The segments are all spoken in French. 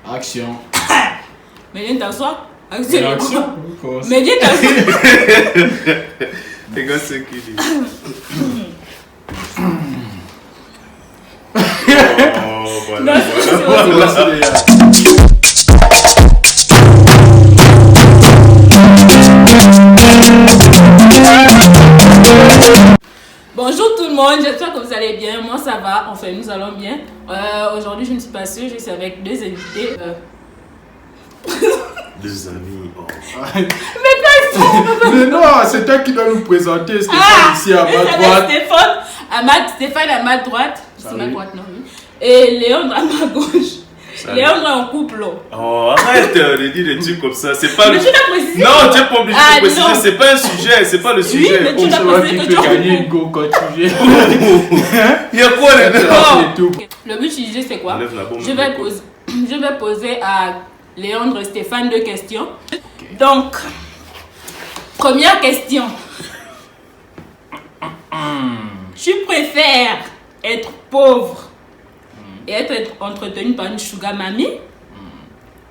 Action. Mais viens t'asseoir. Action. Mais viens t'asseoir. Les gars, c'est qui dit. Oh, voilà. Non, bonjour tout le monde, j'espère que vous allez bien. Moi ça va, enfin nous allons bien. Aujourd'hui je ne suis pas sûre, je suis avec deux invités. Deux amis. Oh. Mais non, c'est toi qui dois nous présenter. Stéphane ici à ma droite. Stéphane à ma droite. C'est ma Oui. droite, non? Et Léandre à ma gauche. Salut. Léandre est en couple. Oh, arrête de dire des trucs comme ça. C'est pas Mais le. tu l'as précisé. Non, tu n'es pas obligé de préciser. non. C'est pas un sujet. C'est pas le sujet. mais tu On l'as saura précisé qui que peut tu gagner as une go quand tu viens. Il y a quoi les deux? C'est tout. Le but du jeu c'est quoi? Enlève la bombe. Je vais poser à Léandre et Stéphane deux questions. Donc, première question. Tu préfères être pauvre et être entretenu par une sugar mamie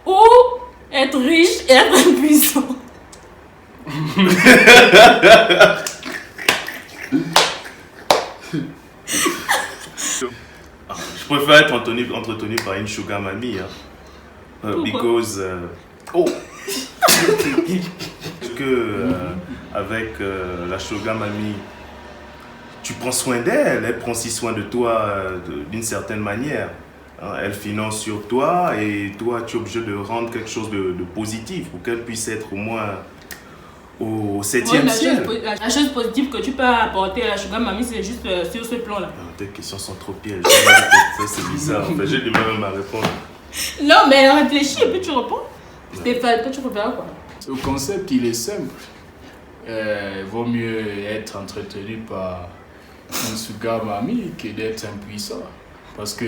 ou être riche et être impuissant? Je préfère être entretenu par une sugar mamie. Hein. Because. Oh! Parce que avec la sugar mamie, tu prends soin d'elle, elle prend aussi soin de toi d'une certaine manière. Hein, elle finance sur toi et toi tu es obligé de rendre quelque chose de positif pour qu'elle puisse être au moins au 7e ciel. La chose positive que tu peux apporter à la sugar mamie, c'est juste sur ce plan-là. Tes questions sont trop pièges. Ça c'est bizarre. Enfin, j'ai du mal à répondre. Non, mais réfléchis et puis tu réponds. Stéphane, toi tu préfères quoi? Le concept, il est simple. Vaut mieux être entretenu par un sugar mamie que d'être impuissant. Parce que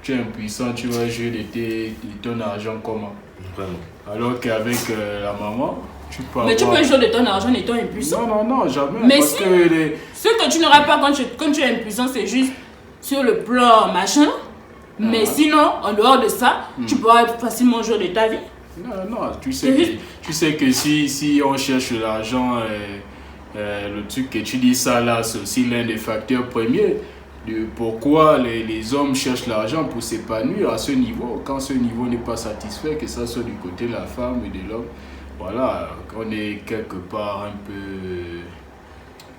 tu es impuissant, tu vas jouer de ton argent comment? Vraiment. Alors qu'avec la maman, tu peux Mais tu peux jouer de ton argent étant impuissant. Non, jamais. Mais parce si. que Ce que tu n'auras pas quand tu es impuissant, c'est juste sur le plan machin. Mais sinon, en dehors de ça, tu pourras facilement jouer de ta vie. Non, tu sais que si on cherche l'argent, le truc que tu dis ça là, c'est aussi l'un des facteurs premiers de pourquoi les hommes cherchent l'argent pour s'épanouir à ce niveau. Quand ce niveau n'est pas satisfait, que ça soit du côté de la femme et de l'homme, voilà, on est quelque part un peu,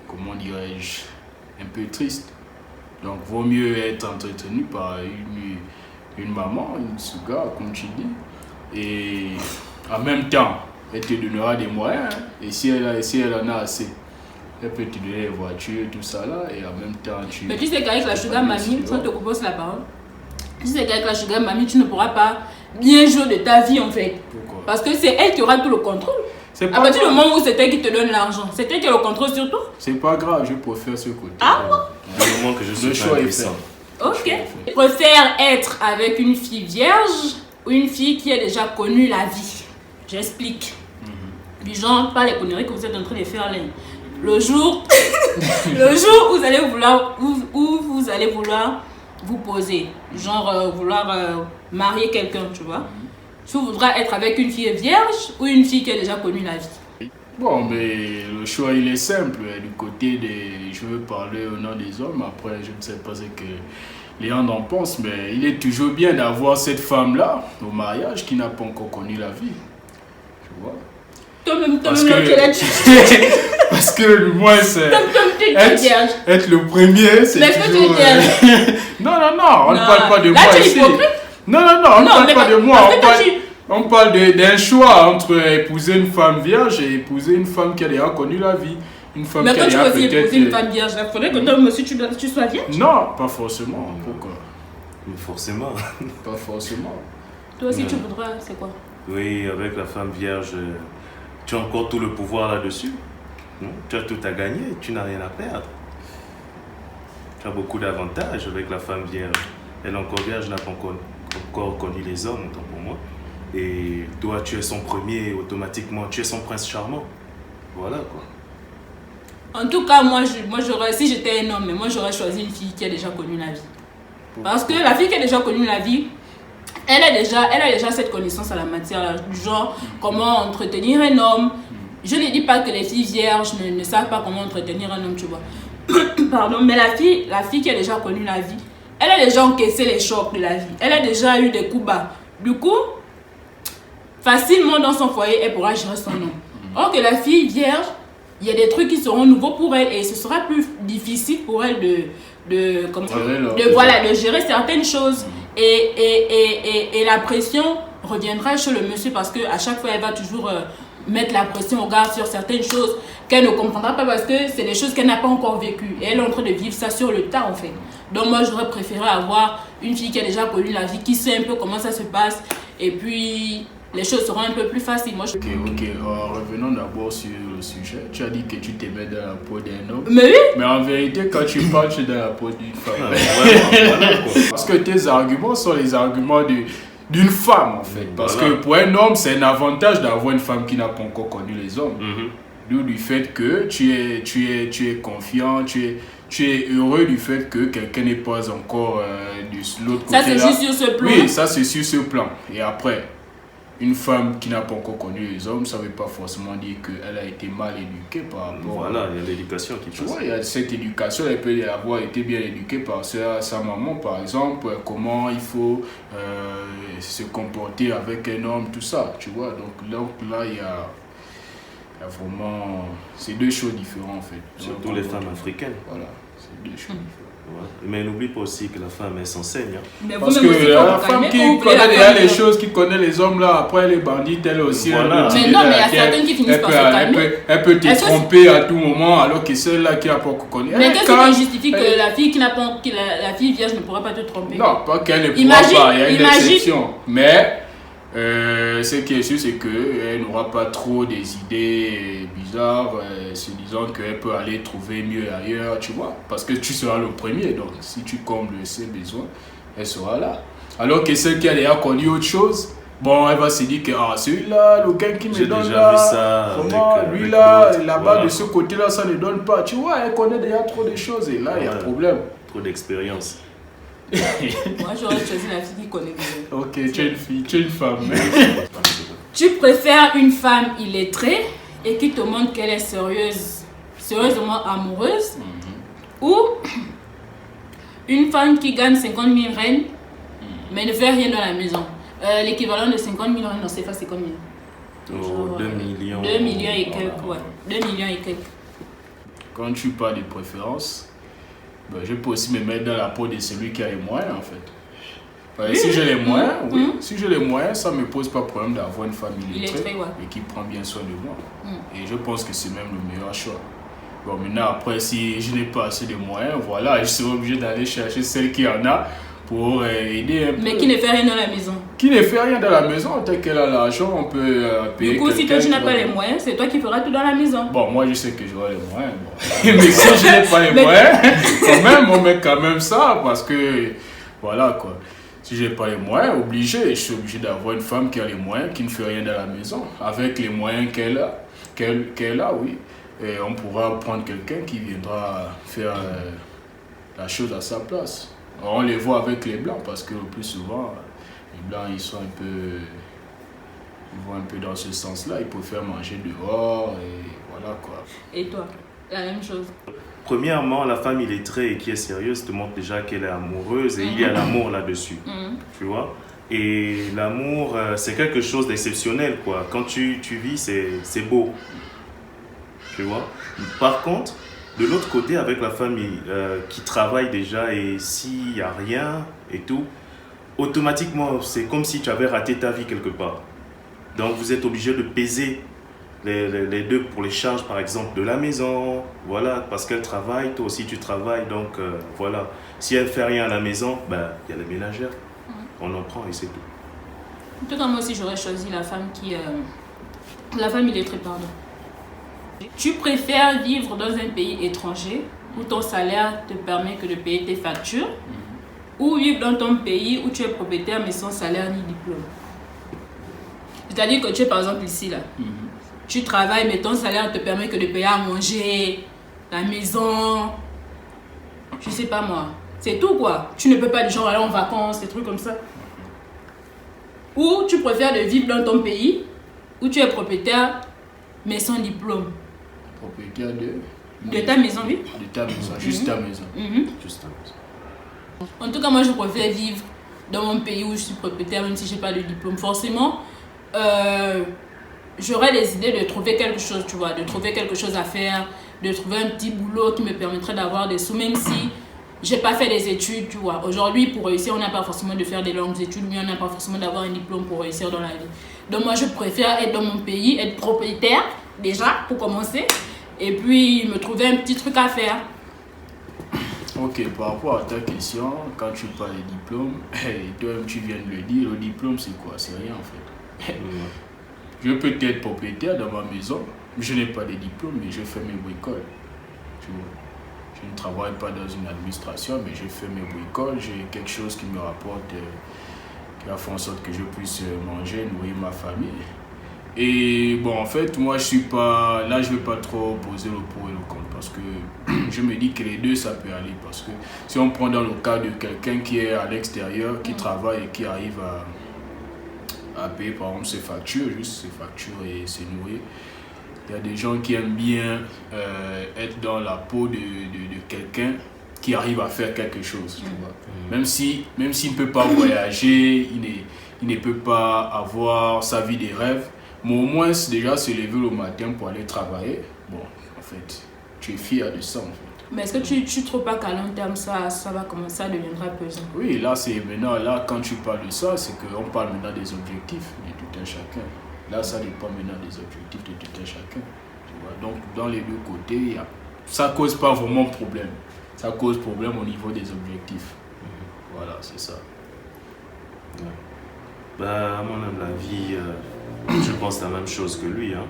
comment dirais-je, un peu triste. Donc, vaut mieux être entretenu par une maman, une sugar, comme tu dis. Et en même temps, elle te donnera des moyens. Hein. Et si elle en a assez, elle peut te donner les voitures, tout ça là. Et en même temps, Mais tu sais qu'avec la sugar mamie, quand te propose la parole, tu sais qu'avec la sugar mamie, tu ne pourras pas bien jouer de ta vie en fait. Pourquoi? Parce que c'est elle qui aura tout le contrôle. À partir du moment où c'est elle qui te donne l'argent, c'est elle qui a le contrôle sur toi. C'est pas grave, je préfère ce côté. Ah bon? Du moment que je suis Le choix est impuissant. Ok. Je préfère être avec une fille vierge ou une fille qui a déjà connu la vie. J'explique. Du genre, pas les conneries que vous êtes en train de faire là. Le jour où vous allez vouloir, où vous allez vouloir vous poser, genre vouloir marier quelqu'un, tu vois. Tu voudras être avec une fille vierge ou une fille qui a déjà connu la vie. Bon, mais le choix il est simple. Du côté des. Je veux parler au nom des hommes. Après, je ne sais pas ce que Léandre en pense, mais il est toujours bien d'avoir cette femme-là au mariage qui n'a pas encore connu la vie. Tu vois? Toi-même, Parce tu es là. parce que moi, c'est. Tu es vierge. Être le premier, c'est. Mais est-ce que tu es toujours, vierge? Non, on ne parle pas de là, moi tu es ici. hypocrite. Non, on ne parle pas de moi. Parce que On parle d'un choix entre épouser une femme vierge et épouser une femme qui a déjà connu la vie. Une femme mais qui quand a tu déjà veux aussi peut-être. épouser une femme vierge, il faudrait que toi aussi tu sois vierge. Non, pas forcément. Pourquoi? Mais forcément. Pas forcément. Toi aussi tu voudras, c'est quoi? Oui, avec la femme vierge, tu as encore tout le pouvoir là-dessus. Non? Tu as tout à gagner, tu n'as rien à perdre. Tu as beaucoup d'avantages avec la femme vierge. Elle encore vierge n'a pas encore connu les hommes, autant pour moi. Et toi, tu es son premier, automatiquement, tu es son prince charmant. Voilà quoi. En tout cas, moi j'aurais, si j'étais un homme, mais moi j'aurais choisi une fille qui a déjà connu la vie. Parce que la fille qui a déjà connu la vie, elle a déjà cette connaissance à la matière, là, du genre comment entretenir un homme. Je ne dis pas que les filles vierges ne savent pas comment entretenir un homme, tu vois. Pardon, mais la fille qui a déjà connu la vie, elle a déjà encaissé les chocs de la vie. Elle a déjà eu des coups bas. Du coup, facilement dans son foyer, elle pourra gérer son homme. Or que la fille vierge, il y a des trucs qui seront nouveaux pour elle et ce sera plus difficile pour elle de gérer certaines choses. Et la pression reviendra chez le monsieur parce qu'à chaque fois, elle va toujours mettre la pression au gars sur certaines choses qu'elle ne comprendra pas parce que c'est des choses qu'elle n'a pas encore vécues. Et elle est en train de vivre ça sur le tas, en fait. Donc moi, j'aurais préféré avoir une fille qui a déjà connu la vie, qui sait un peu comment ça se passe. Et puis, les choses seront un peu plus faciles. Moi, Ok. Revenons d'abord sur le sujet. Tu as dit que tu t'aimais dans la peau d'un homme. Mais oui. Mais en vérité, quand tu parles, tu es dans la peau d'une femme. Parce que tes arguments sont les arguments d'une femme, en fait. Parce que pour un homme, c'est un avantage d'avoir une femme qui n'a pas encore connu les hommes. D'où du fait que tu es confiant, tu es heureux du fait que quelqu'un n'est pas encore de l'autre côté. Ça, c'est juste sur ce plan. Oui, ça, c'est sur ce plan. Et après, une femme qui n'a pas encore connu les hommes, ça ne veut pas forcément dire qu'elle a été mal éduquée par rapport Voilà, il y a l'éducation qui passe. Tu vois, il y a cette éducation, elle peut avoir été bien éduquée par sa maman, par exemple, comment il faut se comporter avec un homme, tout ça, tu vois. Donc là, il y a vraiment... C'est deux choses différentes, en fait. Surtout les femmes africaines. Voilà, c'est deux choses différentes. Ouais. Mais n'oublie pas aussi que la femme, elle s'enseigne. Hein. Mais parce que la femme qui connaît déjà les choses, qui connaît les hommes là, après les bandits, elle aussi. Voilà. Mais non, mais il y a certaines qui finissent par se calmer. Elle peut te tromper à tout moment, alors que celle-là qui n'a pas connu. Mais qu'est-ce qui justifie que la fille qui n'a pas, la fille vierge ne pourra pas te tromper? Non, pas qu'elle ne pourra pas, il y a une exception. Mais ce qui est sûr, c'est qu'elle n'aura pas trop des idées bizarres, se disant qu'elle peut aller trouver mieux ailleurs, tu vois. Parce que tu seras le premier, donc si tu combles ses besoins, elle sera là. Alors que celle qui a déjà connu autre chose, bon, elle va se dire que celui-là, le gars qui me donne déjà là, vu ça lui là, là-bas voilà. de ce côté-là, ça ne donne pas. Tu vois, elle connaît déjà trop de choses et là, il y a problème. Trop d'expérience. Moi, j'aurais choisi la fille qui connaît mieux. Ok, tu es une fille, tu es une femme. Tu préfères une femme illettrée et qui te montre qu'elle est sérieusement amoureuse, ou une femme qui gagne 50 000 rennes mais ne fait rien dans la maison? L'équivalent de 50 000 rennes, non, c'est pas 50 000. Oh, 2 millions. 2 millions et quelques, ouais. 2 millions et quelques. Quand tu parles de préférence, ben, je peux aussi me mettre dans la peau de celui qui a les moyens, en fait. Si j'ai les moyens, si j'ai les moyens, ça ne me pose pas de problème d'avoir une famille illettrée et qui prend bien soin de moi. Et je pense que c'est même le meilleur choix. Bon, maintenant, après, si je n'ai pas assez de moyens, voilà, je serai obligé d'aller chercher celle qui en a pour aider un peu. Mais qui ne fait rien dans la maison. Qui ne fait rien dans la maison, tant qu'elle a l'argent, on peut payer. Du coup, si toi tu n'as pas les moyens, c'est toi qui feras tout dans la maison. Bon, moi je sais que j'aurai les moyens. Bon. Mais si je n'ai pas les moyens, quand même, on met quand même ça parce que, voilà quoi. Si je n'ai pas les moyens, je suis obligé d'avoir une femme qui a les moyens, qui ne fait rien dans la maison. Avec les moyens qu'elle a, oui. Et on pourra prendre quelqu'un qui viendra faire la chose à sa place. Alors, on les voit avec les blancs parce que le plus souvent, les blancs ils sont un peu... Ils vont un peu dans ce sens-là, ils préfèrent manger dehors et voilà quoi. Et toi, la même chose? Premièrement, la femme illettrée et qui est sérieuse te montre déjà qu'elle est amoureuse et il y a l'amour là-dessus, tu vois. Et l'amour, c'est quelque chose d'exceptionnel, quoi. Quand tu vis, c'est beau, tu vois. Par contre, de l'autre côté, avec la femme qui travaille déjà et s'il n'y a rien et tout, automatiquement, c'est comme si tu avais raté ta vie quelque part. Donc, vous êtes obligé de peser les deux pour les charges, par exemple, de la maison. Voilà, parce qu'elle travaille, toi aussi tu travailles. Donc, voilà. Si elle ne fait rien à la maison, ben, il y a les ménagères. On en prend et c'est tout. En tout cas, moi aussi, j'aurais choisi la femme qui... la femme illettrée, pardon. Tu préfères vivre dans un pays étranger où ton salaire te permet que de payer tes factures, ou vivre dans ton pays où tu es propriétaire mais sans salaire ni diplôme? C'est-à-dire que tu es par exemple ici, là. Tu travailles mais ton salaire te permet que de payer à manger, la maison, je sais pas moi. C'est tout quoi. Tu ne peux pas du genre aller en vacances, des trucs comme ça. Ou tu préfères de vivre dans ton pays où tu es propriétaire mais sans diplôme. Propriétaire De ta maison, oui. De ta maison, juste ta maison. Juste ta maison. En tout cas, moi, je préfère vivre dans mon pays où je suis propriétaire, même si je n'ai pas de diplôme. Forcément, j'aurais des idées de trouver quelque chose, tu vois, de trouver quelque chose à faire, de trouver un petit boulot qui me permettrait d'avoir des sous, même si je n'ai pas fait des études, tu vois. Aujourd'hui, pour réussir, on n'a pas forcément de faire des longues études, mais on n'a pas forcément d'avoir un diplôme pour réussir dans la vie. Donc moi, je préfère être dans mon pays, être propriétaire, déjà, pour commencer, et puis me trouver un petit truc à faire. Ok, par rapport à ta question, quand tu parles de diplôme, toi tu viens de le dire, le diplôme c'est quoi? C'est rien en fait. Je peux être propriétaire dans ma maison, je n'ai pas de diplôme, mais je fais mes bricoles. Tu vois. Je ne travaille pas dans une administration, mais je fais mes bricoles, j'ai quelque chose qui me rapporte, qui a fait en sorte que je puisse manger, nourrir ma famille. Et bon, en fait, moi je suis pas, là je ne vais pas trop poser le pour et le contre, parce que je me dis que les deux ça peut aller, parce que si on prend dans le cas de quelqu'un qui est à l'extérieur, qui travaille et qui arrive à payer par exemple ses factures, juste ses factures et se nourrir, il y a des gens qui aiment bien être dans la peau de quelqu'un qui arrive à faire quelque chose, tu vois. Même s'il ne peut pas voyager, il ne peut pas avoir sa vie des rêves, mais au moins déjà se lever le matin pour aller travailler, bon, en fait, tu es fier de ça en fait. Mais est-ce que tu ne trouves pas qu'à long terme, ça va commencer, ça deviendra pesant? Oui, là, c'est maintenant, là, quand tu parles de ça, c'est qu'on parle maintenant des objectifs de tout un chacun. Là, ça dépend maintenant des objectifs de tout un chacun. Tu vois? Donc, dans les deux côtés, ça ne cause pas vraiment problème. Ça cause problème au niveau des objectifs. Voilà, c'est ça. Ouais. Bah, à mon avis, je pense la même chose que lui. Hein,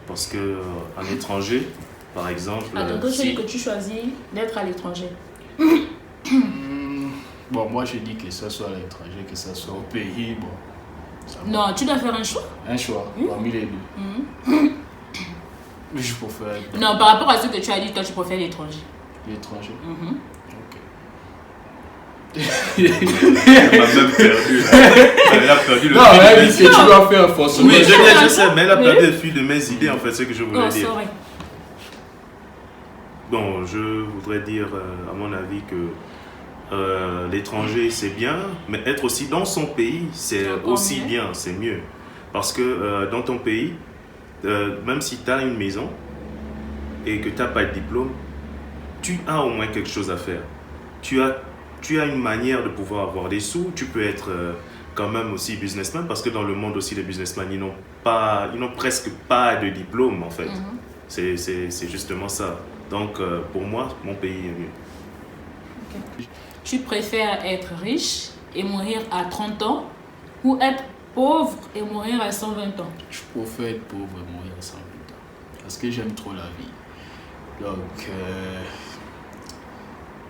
parce qu'en étranger, par exemple... Attends, tu dis que tu choisis d'être à l'étranger. Bon, moi, je dis que ce soit à l'étranger, que ce soit au pays, bon... Non, tu dois faire un choix. Un choix, parmi les deux. Je préfère... Non, par rapport à ce que tu as dit, toi, tu préfères l'étranger. L'étranger. Ok. Elle m'a même perdu. Elle a perdu le non, elle dit que tu dois faire forcément. Oui, je sais, mais elle a perdu le fil de mes idées, en fait, ce que je voulais dire. Sorry. Bon, je voudrais dire, à mon avis, que l'étranger, c'est bien, mais être aussi dans son pays, c'est aussi bien, c'est mieux. Parce que dans ton pays, même si tu as une maison et que tu n'as pas de diplôme, tu as au moins quelque chose à faire. Tu as une manière de pouvoir avoir des sous, tu peux être quand même aussi businessman, parce que dans le monde aussi, les businessmen, ils n'ont presque pas de diplôme, en fait. C'est justement ça. Donc, pour moi, mon pays est mieux. Okay. Tu préfères être riche et mourir à 30 ans ou être pauvre et mourir à 120 ans? Je préfère être pauvre et mourir à 120 ans. Parce que j'aime trop la vie. Donc,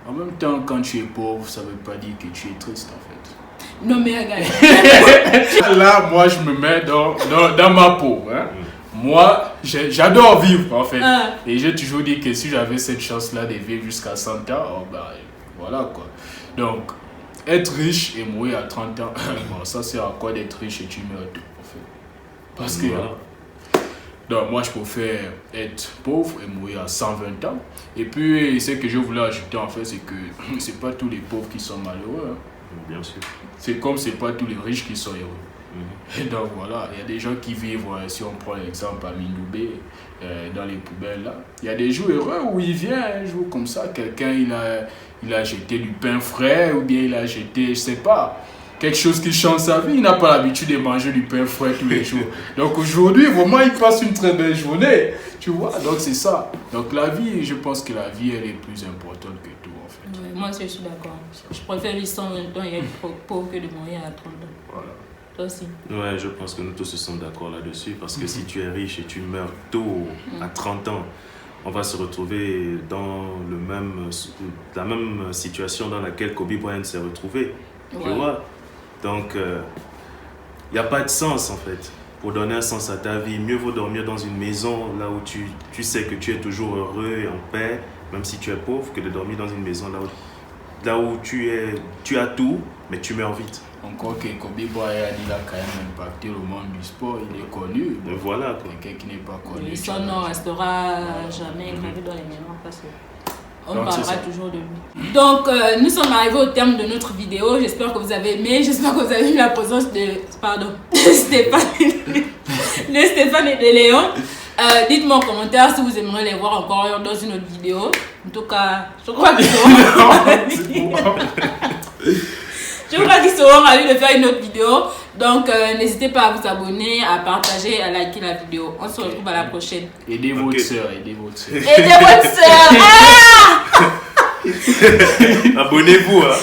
en même temps, quand tu es pauvre, ça ne veut pas dire que tu es triste, en fait. Non, mais regarde. Là, moi, je me mets dans ma peau. Hein. Moi, j'adore vivre, en fait. Et j'ai toujours dit que si j'avais cette chance-là de vivre jusqu'à 100 ans, oh, bah, voilà, quoi. Donc, être riche et mourir à 30 ans, bon, ça sert à quoi d'être riche et tu meurs tôt, en fait. Parce que... Donc, moi, je préfère être pauvre et mourir à 120 ans. Et puis, ce que je voulais ajouter, en fait, c'est que c'est pas tous les pauvres qui sont malheureux. Hein. Bien sûr. C'est comme c'est pas tous les riches qui sont heureux. Et donc, voilà, il y a des gens qui vivent, si on prend l'exemple à Mindoubé, dans les poubelles, là. Il y a des jours heureux où il vient un jour comme ça, quelqu'un, il a jeté du pain frais, ou bien il a jeté, je sais pas, quelque chose qui change sa vie. Il n'a pas l'habitude de manger du pain frais tous les jours. Donc aujourd'hui, vraiment, il passe une très belle journée. Tu vois, donc c'est ça. Donc la vie, je pense que la vie, elle est plus importante que tout, en fait. Ouais, moi aussi, je suis d'accord. Je préfère vivre 120 ans et être pauvre que de mourir à 30 ans. Voilà. Toi aussi. Ouais, je pense que nous tous sommes d'accord là-dessus. Parce que si tu es riche et tu meurs tôt, à 30 ans, on va se retrouver dans la même situation dans laquelle Kobe Bryant s'est retrouvé. Tu vois? Donc, il n'y a pas de sens en fait. Pour donner un sens à ta vie, mieux vaut dormir dans une maison là où tu sais que tu es toujours heureux et en paix, même si tu es pauvre, que de dormir dans une maison là où tu as tout, mais tu meurs vite. Encore que Kobe Bryant, il a quand même impacté le monde du sport, il est connu. Mais voilà quoi. Quelqu'un qui n'est pas connu. Et son nom restera jamais gravé dans les mémoires parce qu'on parlera toujours de lui. Donc, nous sommes arrivés au terme de notre vidéo. J'espère que vous avez aimé. J'espère que vous avez eu la présence de Stéphane et de Léon. Dites-moi en commentaire si vous aimeriez les voir encore dans une autre vidéo. En tout cas, je crois qu'ils seront ravis de faire une autre vidéo. Donc, n'hésitez pas à vous abonner, à partager, à liker la vidéo. On se retrouve à la prochaine. Aidez votre soeur, aidez votre soeur. Aidez votre soeur. Abonnez-vous. Hein.